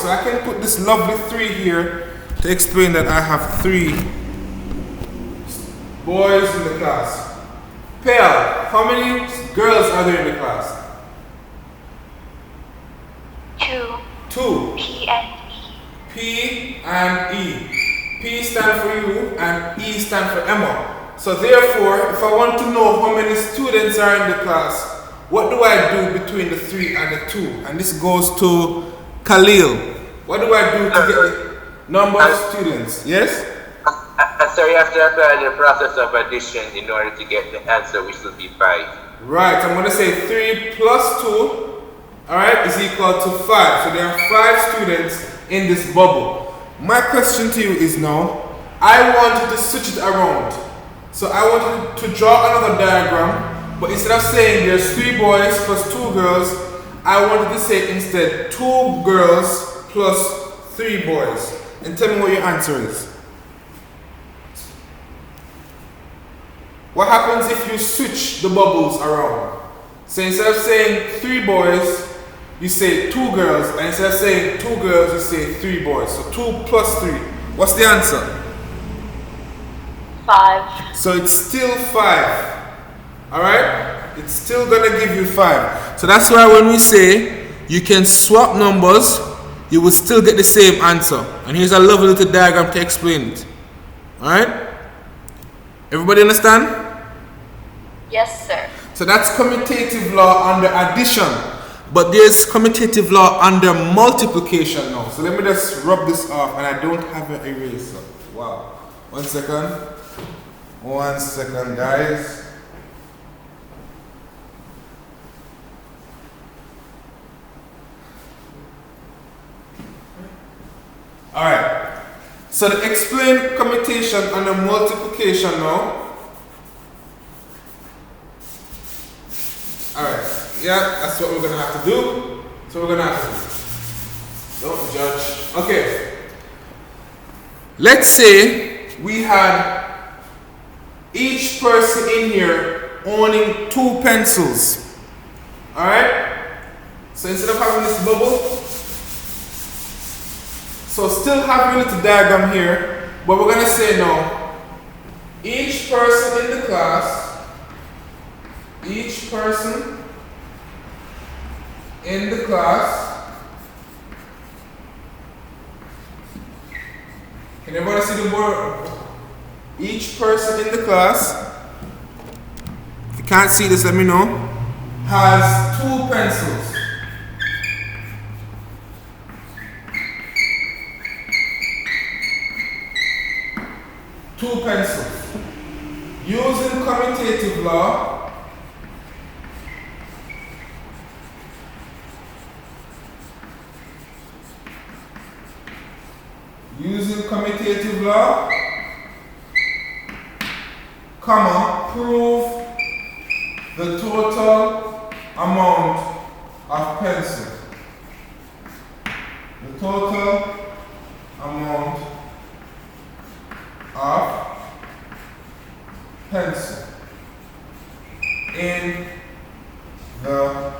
So I can put this lovely 3 here to explain that I have 3 boys in the class. Pale, how many girls are there in the class? 2. 2. P and E. P and E. P stand for you and E stand for Emma. So therefore, if I want to know how many students are in the class, what do I do between the 3 and the 2? And this goes to Khalil. What do I do to get the number of students? Yes? So you have to apply the process of addition in order to get the answer, which will be 5. Right, I'm going to say 3 plus 2, alright, is equal to 5. So there are 5 students in this bubble. My question to you is now, I wanted to switch it around. So I wanted to draw another diagram, but instead of saying there's 3 boys plus 2 girls, I wanted to say instead 2 girls plus 3 boys. And tell me what your answer is. What happens if you switch the bubbles around? So instead of saying 3 boys, you say 2 girls, and instead of saying 2 girls, you say 3 boys. So 2 plus 3. What's the answer? 5. So it's still 5. Alright? It's still gonna give you 5. So that's why when we say you can swap numbers, you will still get the same answer. And here's a lovely little diagram to explain it. Alright? Everybody understand? Yes, sir. So that's commutative law under addition. But there's commutative law under multiplication now. So let me just rub this off, and I don't have an eraser. Wow. 1 second. 1 second, guys. Alright. So to explain commutation under multiplication now. Alright. Yeah, that's what we're going to have to do. So we're going to have to do. Don't judge. Okay. Let's say we had each person in here owning 2 pencils. Alright? So instead of having this bubble, so still have your little diagram here, but we're going to say now, each person in the class, each person in the class, can everybody see the board? Each person in the class, if you can't see this, let me know, has 2 pencils. Two pencils. Using commutative law, prove the total amount of pencil. The total amount of pencil in the...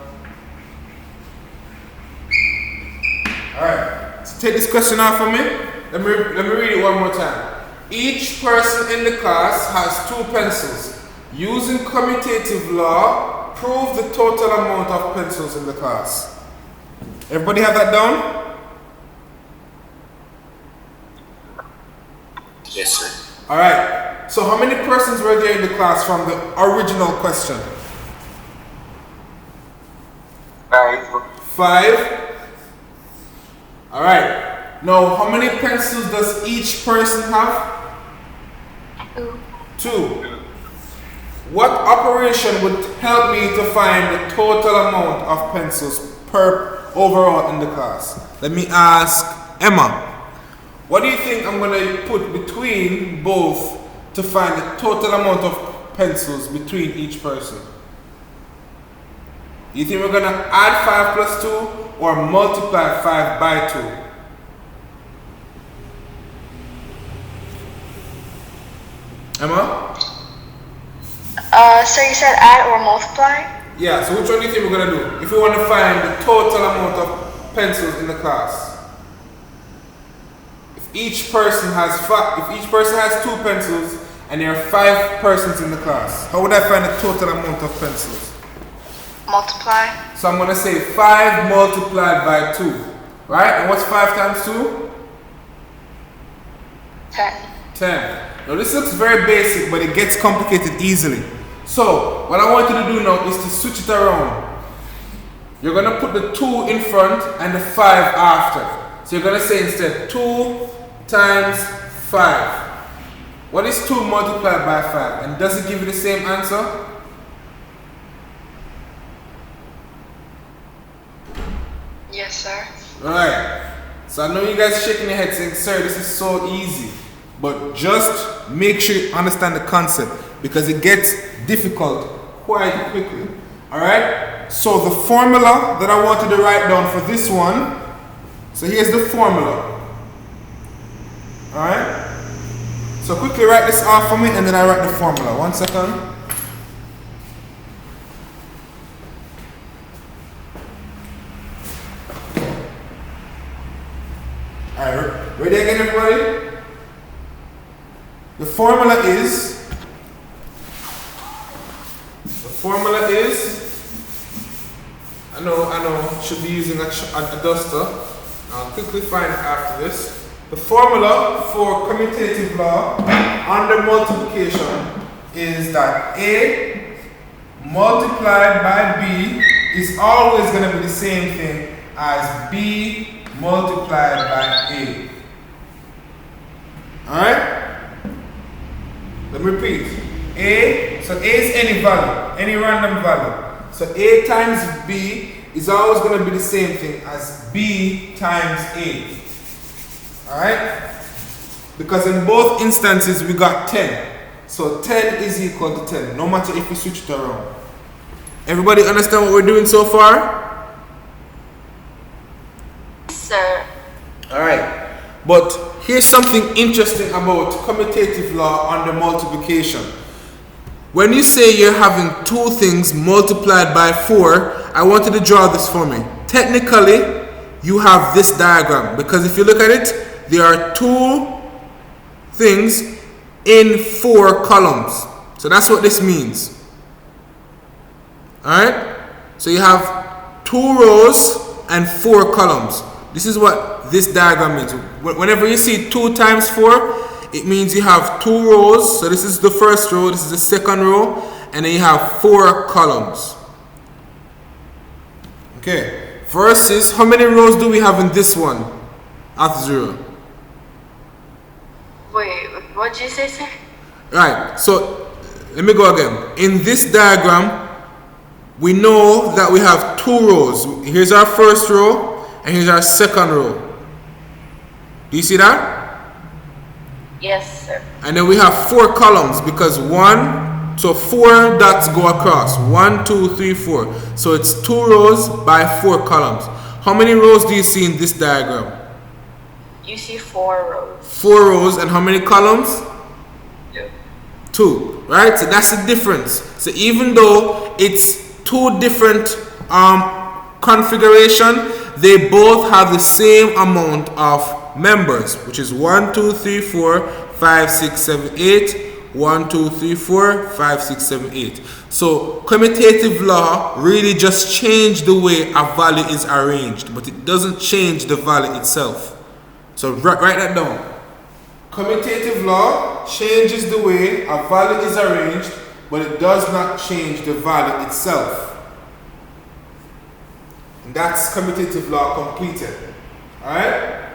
Alright, so take this question off for me. Let me read it one more time. Each person in the class has 2 pencils. Using commutative law, prove the total amount of pencils in the class. Everybody have that down? Yes, sir. Alright, so how many persons were there in the class from the original question? 5. 5? Alright, now how many pencils does each person have? 2. 2. What operation would help me to find the total amount of pencils per overall in the class? Let me ask Emma. What do you think I'm going to put between both to find the total amount of pencils between each person? Do you think we're going to add 5 plus 2 or multiply 5 by 2? Emma? So you said add or multiply? Yeah, so which one do you think we're going to do? If we want to find the total amount of pencils in the class. each person has two pencils and there are 5 persons in the class, how would I find the total amount of pencils? Multiply. So I'm going to say 5 multiplied by 2. Right? And what's 5 times 2? 10. 10. Now this looks very basic, but it gets complicated easily. So what I want you to do now is to switch it around. You're going to put the 2 in front and the 5 after. So you're going to say instead 2 times 5. What is 2 multiplied by 5? And does it give you the same answer? Yes, sir. Alright. So I know you guys shaking your head saying, sir, this is so easy. But just make sure you understand the concept because it gets difficult quite quickly. Alright? So the formula that I wanted to write down for this one. So here's the formula. Alright? So quickly write this off for me and then I write the formula. 1 second. Alright, ready again everybody? The formula is, I know, should be using a duster. I'll quickly find it after this. The formula for commutative law under multiplication is that A multiplied by B is always going to be the same thing as B multiplied by A. Alright? Let me repeat. So A is any value, any random value. So A times B is always going to be the same thing as B times A. Alright? Because in both instances we got 10. So 10 is equal to 10, no matter if we switch it around. Everybody understand what we're doing so far? Sir. Alright. But here's something interesting about commutative law under multiplication. When you say you're having 2 things multiplied by 4, I want you to draw this for me. Technically, you have this diagram because if you look at it, there are 2 things in 4 columns. So that's what this means. Alright? So you have 2 rows and 4 columns. This is what this diagram means. Whenever you see 2 times 4, it means you have 2 rows. So this is the first row, this is the second row, and then you have 4 columns. Okay. Versus, how many rows do we have in this one? After 0. Wait, what did you say, sir? Right. So let me go again. In this diagram, we know that we have 2 rows. Here's our first row. And here's our second row. Do you see that? Yes, sir. And then we have 4 columns because 4 dots go across. 1, 2, 3, 4. So it's 2 rows by 4 columns. How many rows do you see in this diagram? You see 4 rows. 4 rows and how many columns? 2. 2, right? So that's the difference. So even though it's 2 different configuration, they both have the same amount of members, which is 1, 2, 3, 4, 5, 6, 7, 8. 1, 2, 3, 4, 5, 6, 7, 8. So commutative law really just changed the way a value is arranged, but it doesn't change the value itself. So write that down. Commutative law changes the way a value is arranged, but it does not change the value itself. And that's commutative law completed. Alright?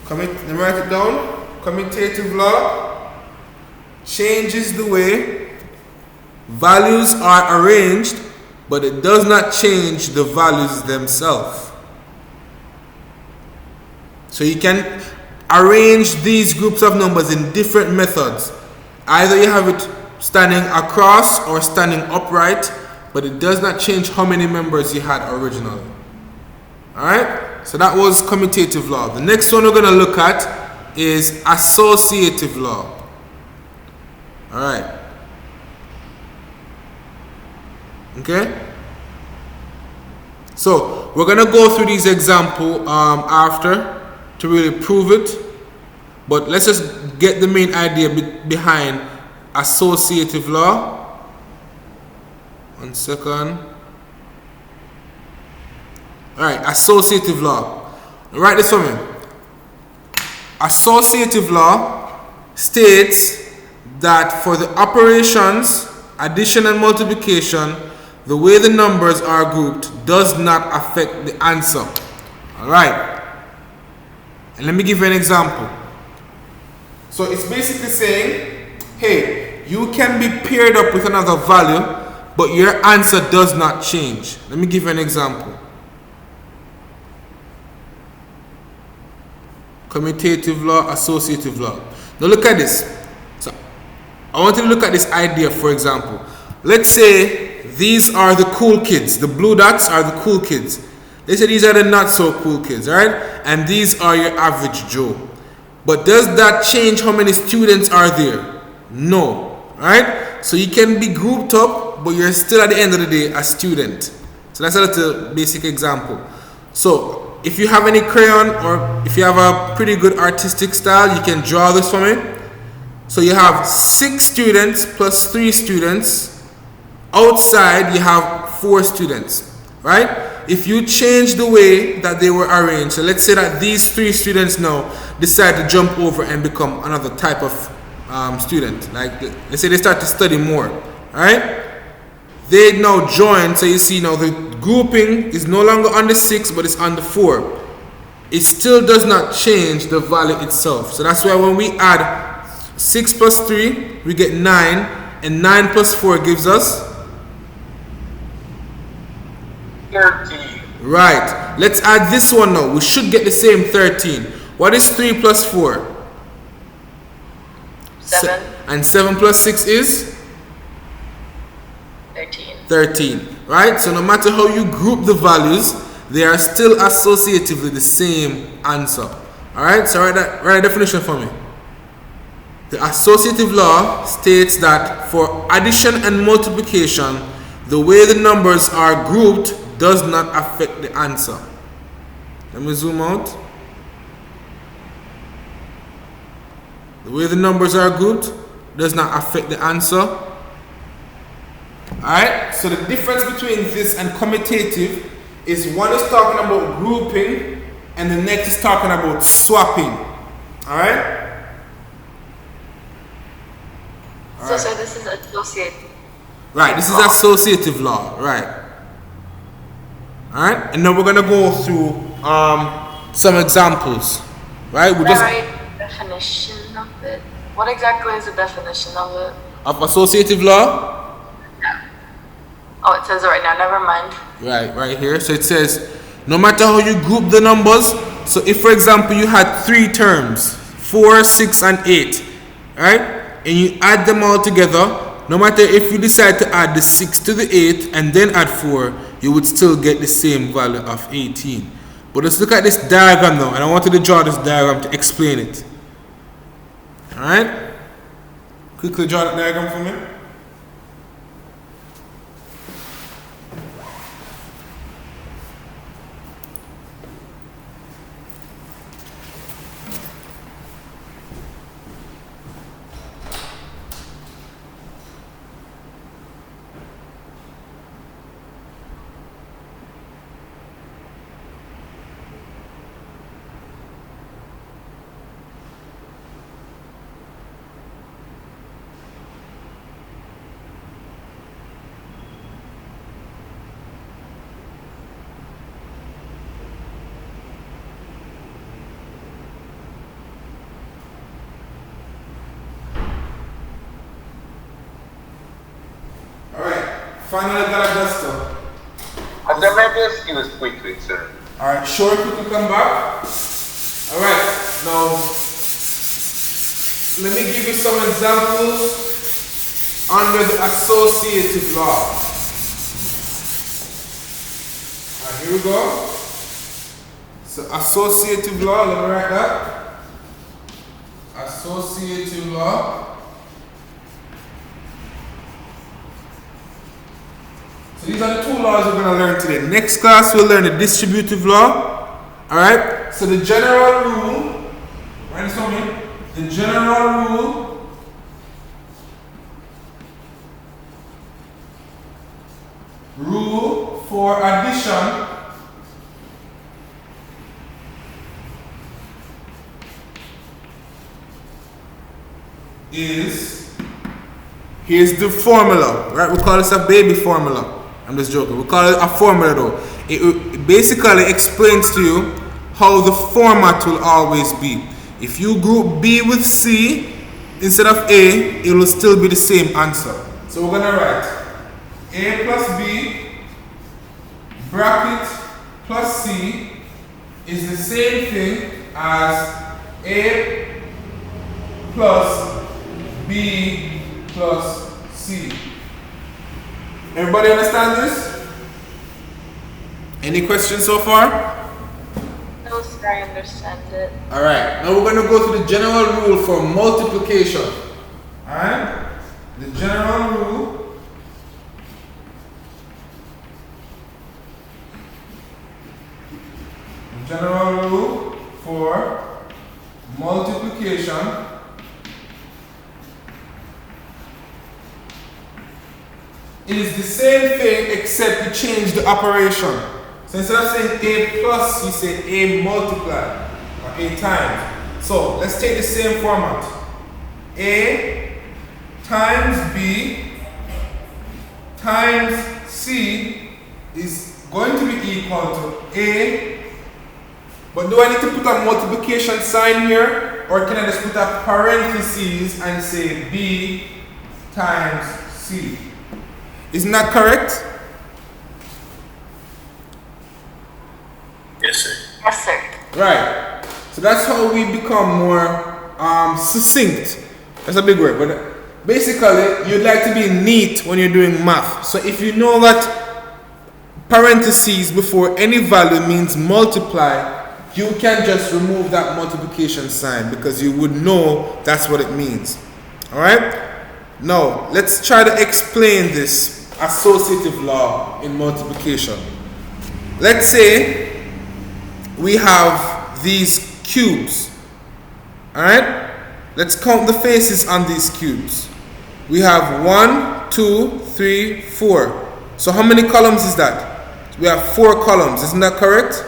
Let me write it down. Commutative law changes the way values are arranged, but it does not change the values themselves. So you can arrange these groups of numbers in different methods. Either you have it standing across or standing upright, but it does not change how many members you had originally. Alright? So that was commutative law. The next one we're going to look at is associative law. Alright. Okay? So we're going to go through these examples after. to really prove it, but let's just get the main idea behind associative law. 1 second. Alright, associative law. Write this for me. Associative law states that for the operations addition and multiplication, the way the numbers are grouped does not affect the answer. Alright. And let me give you an example. So it's basically saying, hey, you can be paired up with another value, but your answer does not change. Let me give you an example. Commutative law, associative law. Now look at this. So I want you to look at this idea, for example. Let's say these are the cool kids. The blue dots are the cool kids. Let's say these are the not so cool kids, alright? And these are your average Joe. But does that change how many students are there? No, right? So you can be grouped up, but you're still at the end of the day a student. So that's a little basic example. So if you have any crayon or if you have a pretty good artistic style, you can draw this for me. So you have 6 students plus 3 students. Outside you have 4 students, right? If you change the way that they were arranged, so let's say that these 3 students now decide to jump over and become another type of student, like let's say they start to study more, right? They now join, so you see now the grouping is no longer on the 6 but it's on the 4. It still does not change the value itself. So that's why when we add 6 plus 3 we get 9, and 9 plus 4 gives us 13. Right. Let's add this one now. We should get the same 13. What is 3 plus 4? 7. And 7 plus 6 is? 13. 13. Right? So no matter how you group the values, they are still associatively the same answer. Alright? So write a definition for me. The associative law states that for addition and multiplication, the way the numbers are grouped does not affect the answer. Let me zoom out. The way the numbers are grouped does not affect the answer. Alright, so the difference between this and commutative is one is talking about grouping and the next is talking about swapping. Alright? So this is associative. Right, this is associative law, right? Alright, and now we're gonna go through some examples, right? We just Right definition of it. What exactly is the definition of it? of associative law. Oh, it says it right now. Never mind. Right here. So it says, no matter how you group the numbers. So if, for example, you had 3 terms, 4, 6, and 8, right? And you add them all together. No matter if you decide to add the 6 to the 8 and then add 4, you would still get the same value of 18. But let's look at this diagram now, and I wanted to draw this diagram to explain it. Alright? Quickly draw the diagram for me. Finally got a duster. And then maybe excuse quickly, sir. Alright, sure, quickly come back. Alright, now let me give you some examples under the associative law. Alright, here we go. So associative law, let me write that. Associative law. So these are the 2 laws we're going to learn today. Next class we'll learn the distributive law. Alright? So the general rule, write this for me. The general rule for addition is, here's the formula, right? We call this a baby formula. I'm just joking. We call it a formula though. It basically explains to you how the format will always be. If you group B with C instead of A, it will still be the same answer. So we're gonna write A plus B bracket plus C is the same thing as A plus B plus C. Everybody understand this? Any questions so far? No, sir, I understand it. Alright, now we're going to go to the general rule for multiplication. Alright? The general rule for multiplication is the same thing except you change the operation. So instead of saying A plus, you say A multiplied or A times. So let's take the same format. A times B times C is going to be equal to A. But do I need to put a multiplication sign here, or can I just put a parentheses and say B times C? Isn't that correct? Yes, sir. Yes, sir. Right. So that's how we become more succinct. That's a big word, but basically you'd like to be neat when you're doing math. So if you know that parentheses before any value means multiply, you can just remove that multiplication sign because you would know that's what it means. Alright? Now, let's try to explain this associative law in multiplication. Let's say we have these cubes. Alright? Let's count the faces on these cubes. We have 1, 2, 3, 4. So how many columns is that? We have 4 columns, isn't that correct?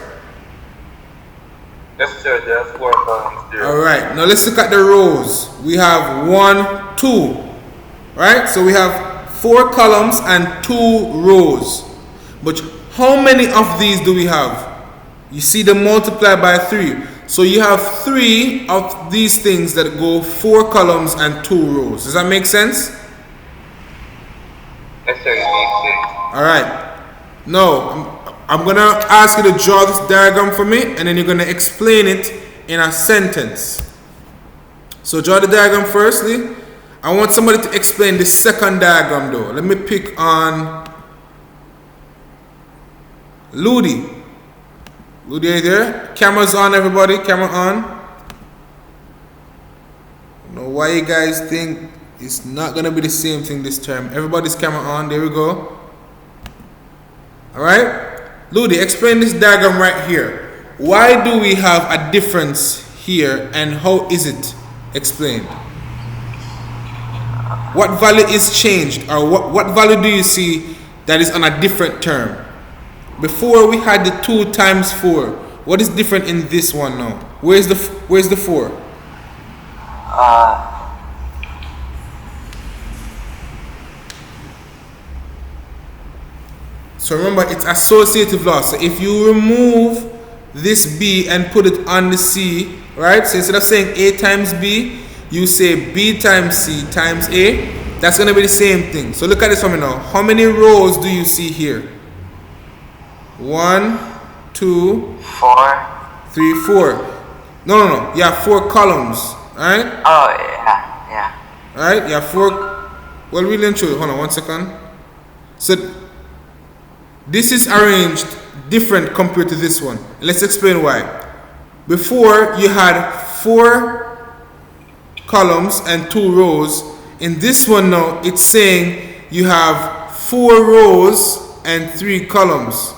Yes, sir, there are 4 columns there. Alright, now let's look at the rows. We have 1, 2. Right? So we have 4 columns and 2 rows. But how many of these do we have? You see the multiply by 3. So you have 3 of these things that go 4 columns and 2 rows. Does that make sense? Yes, sir, it makes sense. Alright. Now, I'm going to ask you to draw this diagram for me, and then you're going to explain it in a sentence. So draw the diagram firstly. I want somebody to explain the second diagram though. Let me pick on Ludi. Ludi, are you there? Camera's on, everybody. Camera on. I don't know why you guys think it's not going to be the same thing this time. Everybody's camera on. There we go. Alright. Ludi, explain this diagram right here. Why do we have a difference here and how is it explained? What value is changed, or what value do you see that is on a different term? Before we had the 2 times 4. What is different in this one now? Where's the 4? So remember, it's associative law. So if you remove this B and put it on the C, right? So instead of saying A times B, you say B times C times A. That's going to be the same thing. So look at this for me now. How many rows do you see here? 1, 2, 4. 3, 4. No. You have 4 columns, right? Oh, yeah. Right? You have 4. Well, we'll show you. Hold on 1 second. So this is arranged different compared to this one. Let's explain why. Before you had 4 columns and 2 rows. In this one now, it's saying you have 4 rows and 3 columns.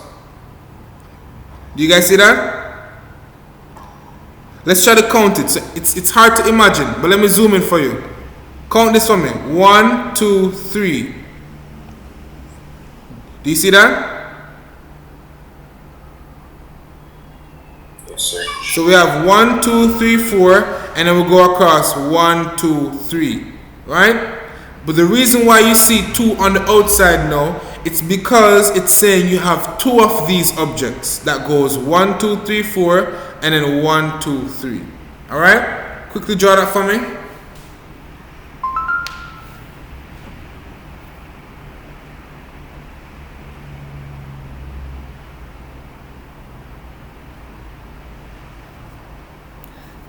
Do you guys see that? Let's try to count it. So it's hard to imagine, but let me zoom in for you. Count this for me. 1, 2, 3. Do you see that? Yes, sir. So we have 1, 2, 3, 4, and then we go across 1, 2, 3. Right? But the reason why you see 2 on the outside now, it's because it's saying you have 2 of these objects. That goes 1, 2, 3, 4, and then 1, 2, 3. Alright? Quickly draw that for me.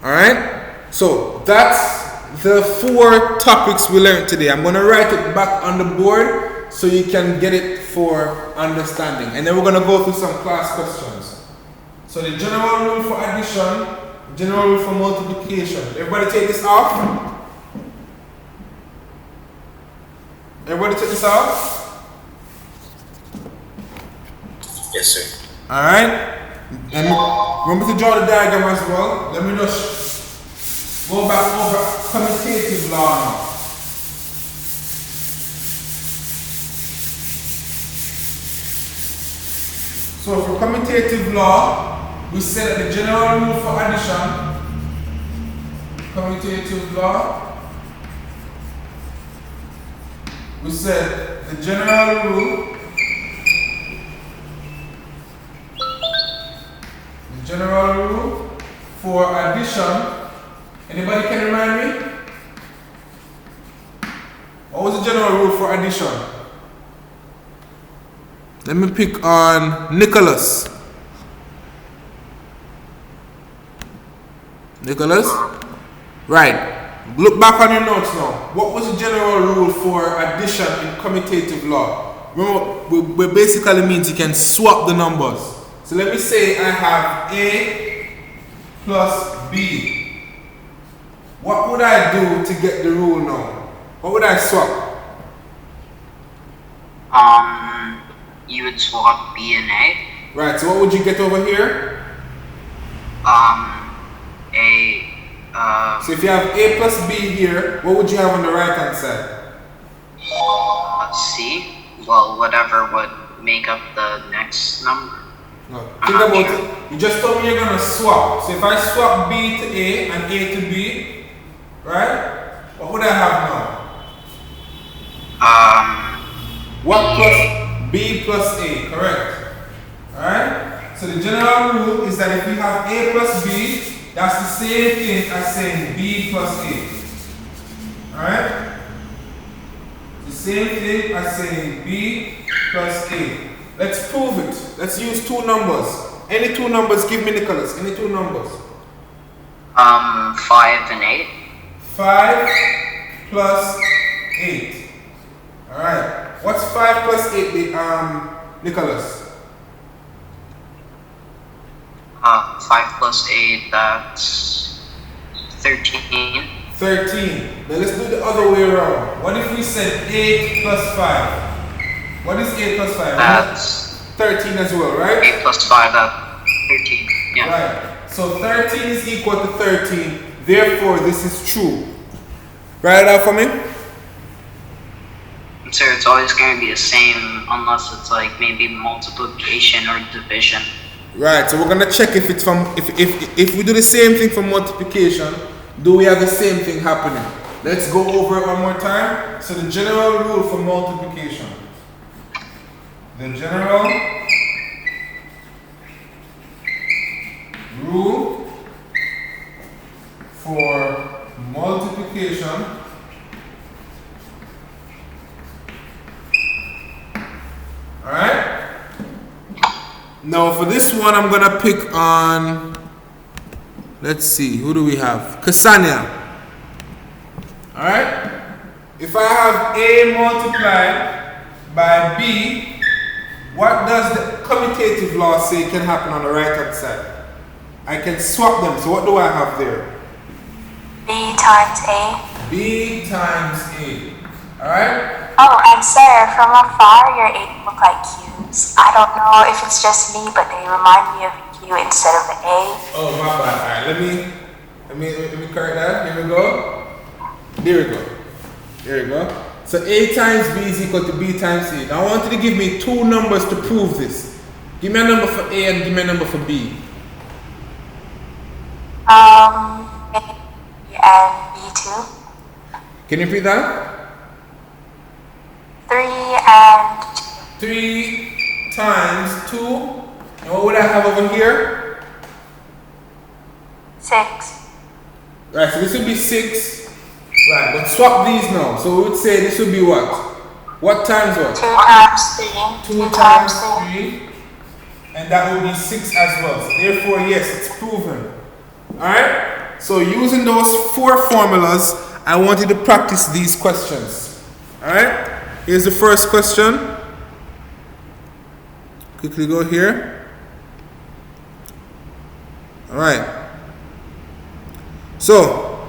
Alright? So that's the 4 topics we learned today. I'm going to write it back on the board so you can get it for understanding. And then we're going to go through some class questions. So the general rule for addition, general rule for multiplication. Everybody take this off? Everybody take this off? Yes, sir. Alright? And remember to draw the diagram as well. Let me just go back over commutative law now. So for commutative law, we said that the general rule for addition, commutative law, we said the general rule, for addition, anybody can remind me? What was the general rule for addition? Let me pick on Nicholas. Nicholas? Right. Look back on your notes now. What was the general rule for addition in commutative law? Remember, it basically means you can swap the numbers. So let me say I have A plus B. What would I do to get the rule now? What would I swap? You would swap B and A. Right, so what would you get over here? So if you have A plus B here, what would you have on the right hand side? C. Well, whatever would make up the next number. No. Think about it. You just told me you're gonna swap. So if I swap B to A and A to B, right? What would I have now? What plus B plus A, correct? Alright? So the general rule is that if you have A plus B, that's the same thing as saying B plus A. Alright? The same thing as saying B plus A. Let's prove it. Let's use 2 numbers. Any 2 numbers, give me Nicholas. Any 2 numbers. 5 and 8. 5 plus 8. Alright. What's 5 plus 8, Nicholas? 5 plus 8, that's 13. 13. Now let's do the other way around. What if we said 8 plus 5? What is 8 plus 5? That's 13 as well, right? 8 plus 5, that's 13. Yeah. Right. So 13 is equal to 13. Therefore, this is true. Write it out for me. So it's always going to be the same unless it's like maybe multiplication or division. Right. So we're gonna check if it's from if we do the same thing for multiplication, do we have the same thing happening? Let's go over it one more time. So the general rule for multiplication. The general rule for multiplication alright? Now for this one I'm gonna pick on, let's see, who do we have? Ksania. Alright? If I have A multiplied by B, what does the commutative law say can happen on the right hand side? I can swap them. So what do I have there? B times A. B times A. Alright? Oh, and sir, from afar your 8 look like Q's. I don't know if it's just me, but they remind me of Q instead of the A. Oh, my bad. Alright, Let me correct that. Here we go. There we go. There we go. So A times B is equal to B times C. Now I want you to give me two numbers to prove this. Give me a number for A and give me a number for B. A and B2. Can you repeat that? 3 and 3 times 2. And what would I have over here? 6. Right, so this would be 6. Right, but swap these now. So we would say this would be what? What times what? 2 times 3. 2 times 3. And that would be 6 as well. So therefore, yes, it's proven. Alright? So using those 4 formulas, I want you to practice these questions. Alright? Here's the first question. Quickly go here. Alright. So,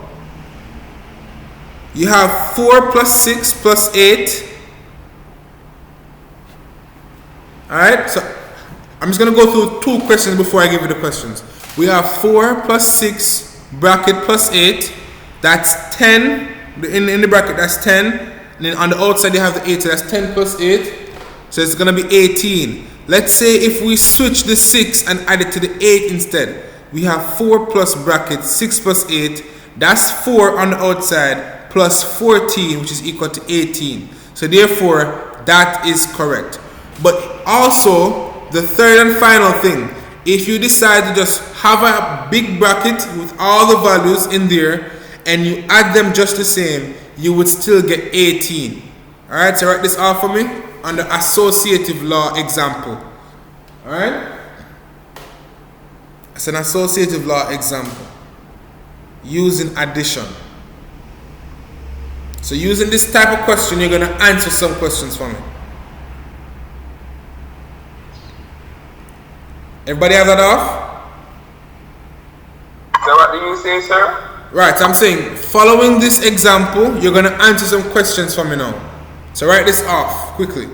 you have 4 plus 6 plus 8. Alright? So, I'm just going to go through 2 questions before I give you the questions. We have 4 plus 6 bracket plus 8. That's 10. In the bracket, that's 10. And then on the outside, you have the 8. So that's 10 plus 8. So it's going to be 18. Let's say if we switch the 6 and add it to the 8 instead. We have 4 plus bracket 6 plus 8. That's 4 on the outside plus 14, which is equal to 18. So therefore, that is correct. But also, the third and final thing, if you decide to just have a big bracket with all the values in there and you add them just the same, you would still get 18. Alright, so write this out for me on the Associative Law Example. Alright? It's an Associative Law Example using addition. So using this type of question, you're going to answer some questions for me. Everybody have that off? So what do you say, sir? Right, so I'm saying, following this example, you're going to answer some questions for me now. So write this off quickly.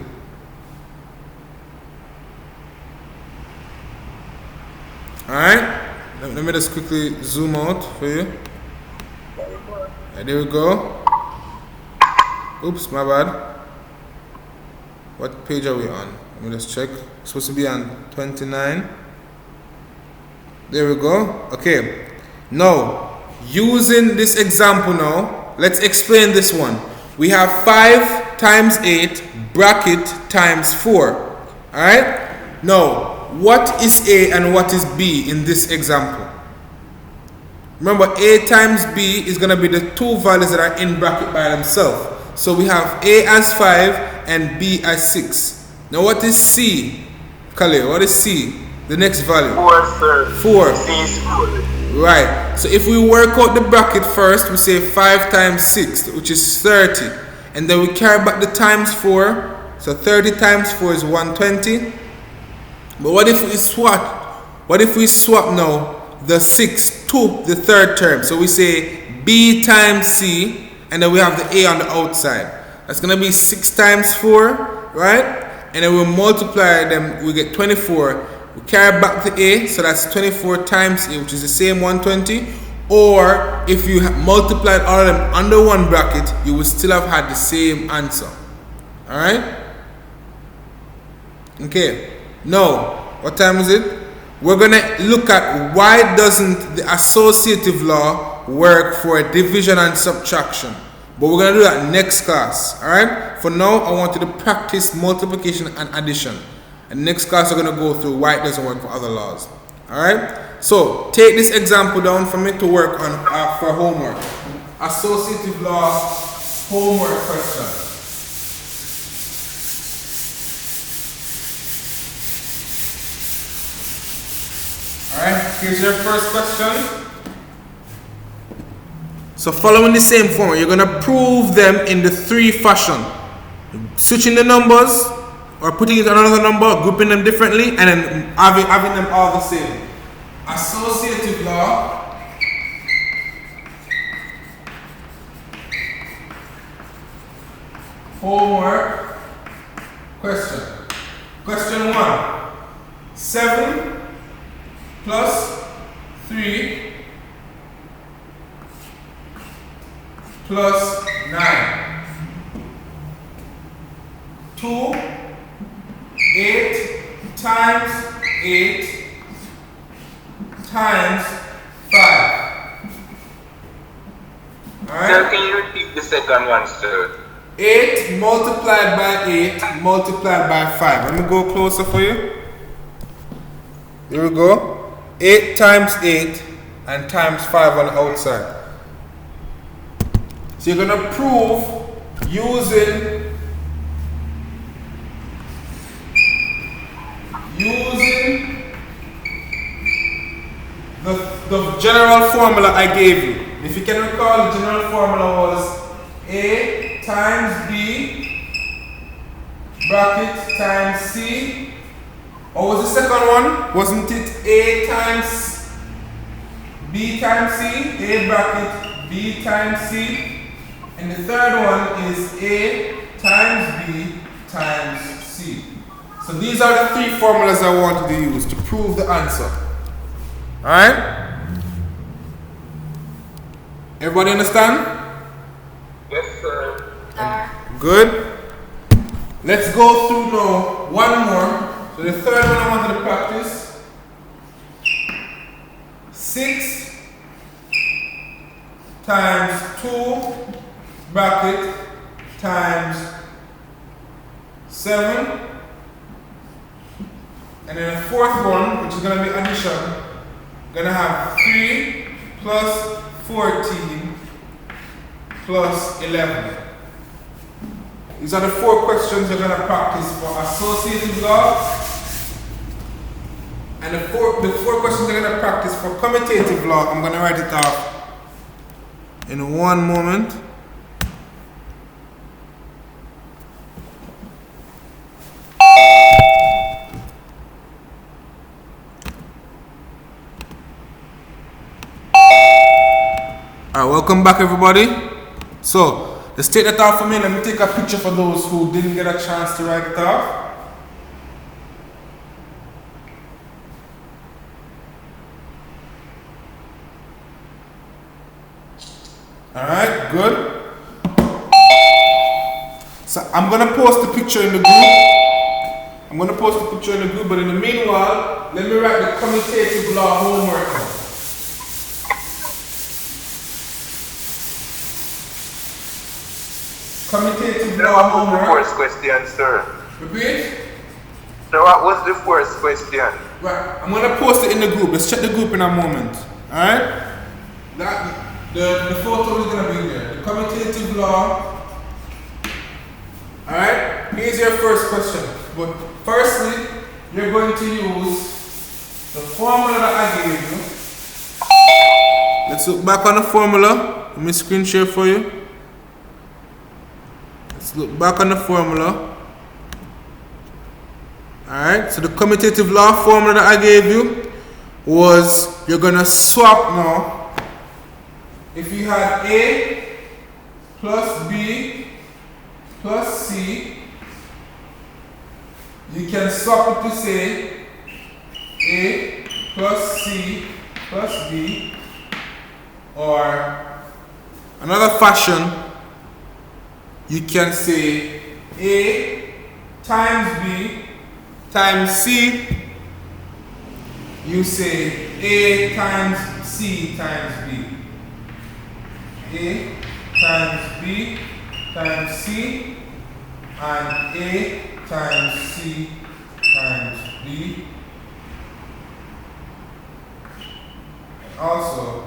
Alright, let me just quickly zoom out for you. Right, there we go. Oops, my bad. What page are we on? Let me just check. It's supposed to be on 29. There we go. Okay. Now, using this example now, let's explain this one. We have 5 times 8 bracket times 4. Alright? Now, what is A and what is B in this example? Remember, A times B is going to be the 2 values that are in bracket by themselves. So we have A as 5 and B as 6. Now what is C? Khalil, what is C? The next value? 4, sir. 4. C is 4. Right. So if we work out the bracket first, we say 5 times 6, which is 30. And then we carry back the times 4. So 30 times 4 is 120. But what if we swap? What if we swap now the 6 to the third term? So we say B times C, and then we have the A on the outside. That's going to be 6 times 4, right? And then we multiply them, we get 24. We carry back the A, so that's 24 times A, which is the same 120. Or if you multiplied all of them under one bracket, you would still have had the same answer. Alright? Okay. Now, what time is it? We're going to look at why doesn't the associative law work for division and subtraction. But we're going to do that next class. Alright? For now, I want you to practice multiplication and addition. And next class, we're going to go through why it doesn't work for other laws. Alright? So, take this example down for me to work on for homework. Associative law homework question. Alright, here's your first question. So following the same formula, you're going to prove them in the 3 fashion. Switching the numbers, or putting it on another number, grouping them differently, and then having them all the same. Associative law. Homework question. Question 1. 7 plus 3 plus 9. 2, 8 times 8 times 5. Sir, Alright? can you repeat the second one, sir? 8 multiplied by 8 multiplied by 5. Let me go closer for you. Here we go. 8 times 8 and times 5 on the outside. So you're going to prove using the general formula I gave you. If you can recall, the general formula was A times B bracket times C. Or was the second one? Wasn't it A times B times C? A bracket B times C. And the third one is A times B times C. So these are the three formulas I wanted to use to prove the answer. Alright? Everybody understand? Yes, sir. Good. Let's go through now one more. So the third one I wanted to practice. 6 times 2 bracket times 7. And then the fourth one, which is going to be addition, going to have 3 plus 14 plus 11. These are the 4 questions you're going to practice for associative law. And the four questions you're going to practice for commutative law. I'm going to write it off in one moment. Alright, welcome back everybody. So, to state that out for me, let me take a picture for those who didn't get a chance to write it off. Alright, good. So, I'm going to post the picture in the group. But in the meanwhile, let me write the commutative law homework out. Commutative law homework. What was the first question, sir? Repeat? So what was the first question? Right, I'm going to post it in the group. Let's check the group in a moment. Alright? The photo is going to be there. The commutative law. Alright? Here's your first question. But firstly, you're going to use the formula that I gave you. Let's look back on the formula. Let me screen share for you. Let's look back on the formula. Alright, so the commutative law formula that I gave you was you're going to swap now. If you had A plus B plus C, you can swap it to say A plus C plus B, or another fashion, you can say A times B times C, you say A times C times B. A times B times C and A times C times B. Also,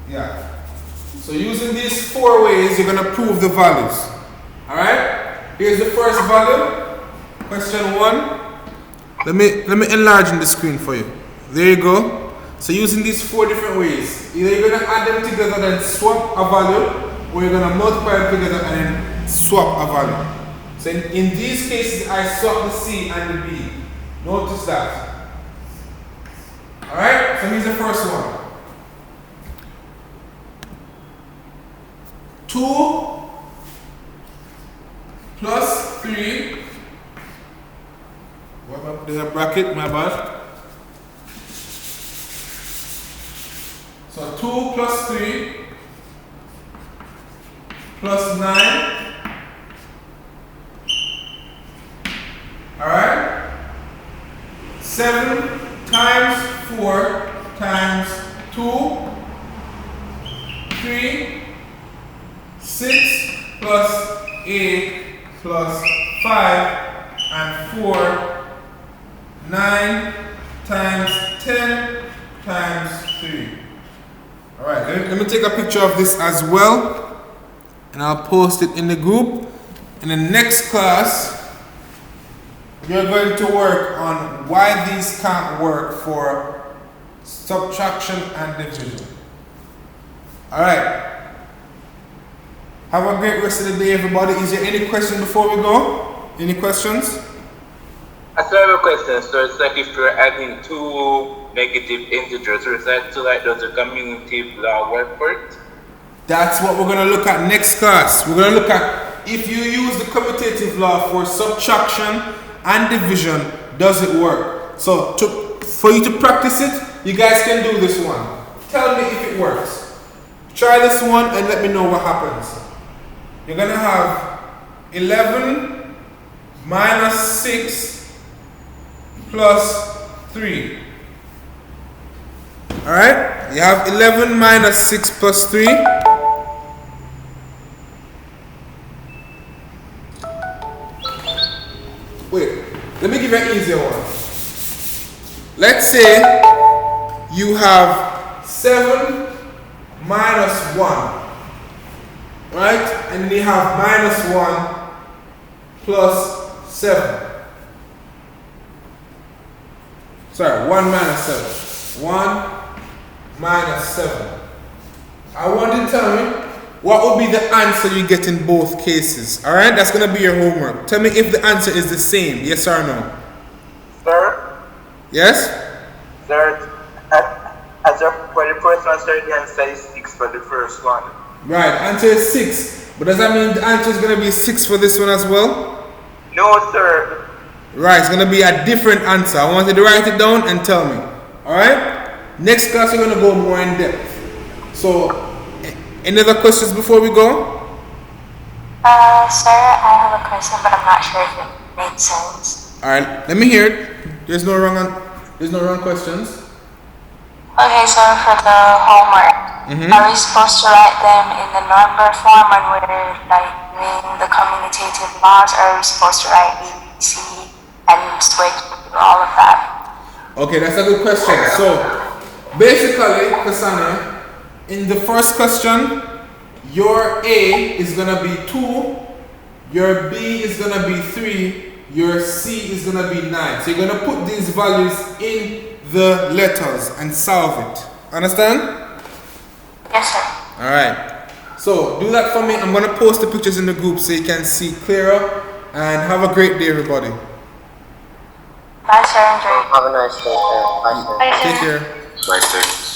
yeah. So using these 4 ways, you're going to prove the values. Alright? Here's the first value. Question 1. Let me enlarge the screen for you. There you go. So using these 4 different ways, either you're going to add them together and swap a value, or you're going to multiply them together and then swap a value. So in these cases, I swap the C and the B. Notice that. Alright, so here's the first one. 2 plus 3. What about there's a bracket, my bad. So 2 plus 3 plus 9. Alright? 7 times 4 times 2. 3. 6 plus 8 plus 5 and 4. 9 times 10 times 3. Alright, let me take a picture of this as well, and I'll post it in the group. In the next class, you're going to work on why these can't work for subtraction and division. Alright. Have a great rest of the day, everybody. Is there any question before we go? Any questions? I still have a question. So it's like if you're adding two negative integers, or is that to like does the commutative law work for it? That's what we're going to look at next class. We're going to look at if you use the commutative law for subtraction and division, does it work? So for you to practice it, you guys can do this one. Tell me if it works. Try this one and let me know what happens. You're going to have 11 minus 6 plus 3. Alright? You have 11 minus 6 plus 3. Wait, let me give you an easier one. Let's say you have 7 minus 1. Right? And then you have minus 1 plus 7. Sorry, 1 minus 7. 1 minus 7. I want you to tell me what will be the answer you get in both cases. Alright, that's going to be your homework. Tell me if the answer is the same, yes or no. Sir? Yes? Sir, as for the first one, sir, the answer is 6 for the first one. Right, answer is 6. But does that mean the answer is going to be 6 for this one as well? No, sir. Right, it's going to be a different answer. I want you to write it down and tell me. Alright? Next class, we're going to go more in depth. So, any other questions before we go? Sir, I have a question, but I'm not sure if it makes sense. Alright, let me hear it. There's no wrong questions. Okay, so for the homework, are we supposed to write them in the number form when we're like doing the commutative laws, or are we supposed to write A, B, C, and switch all of that? Okay, that's a good question. So, basically, Kasana, in the first question, your A is going to be 2, your B is going to be 3, your C is going to be 9. So you're going to put these values in the letters and solve it. Understand? Yes, sir. Alright. So, do that for me. I'm going to post the pictures in the group so you can see clearer. And have a great day, everybody. Bye, sir. Enjoy. Have a nice day, sir. Bye, sir. Bye, sir. Take care. Bye, sir.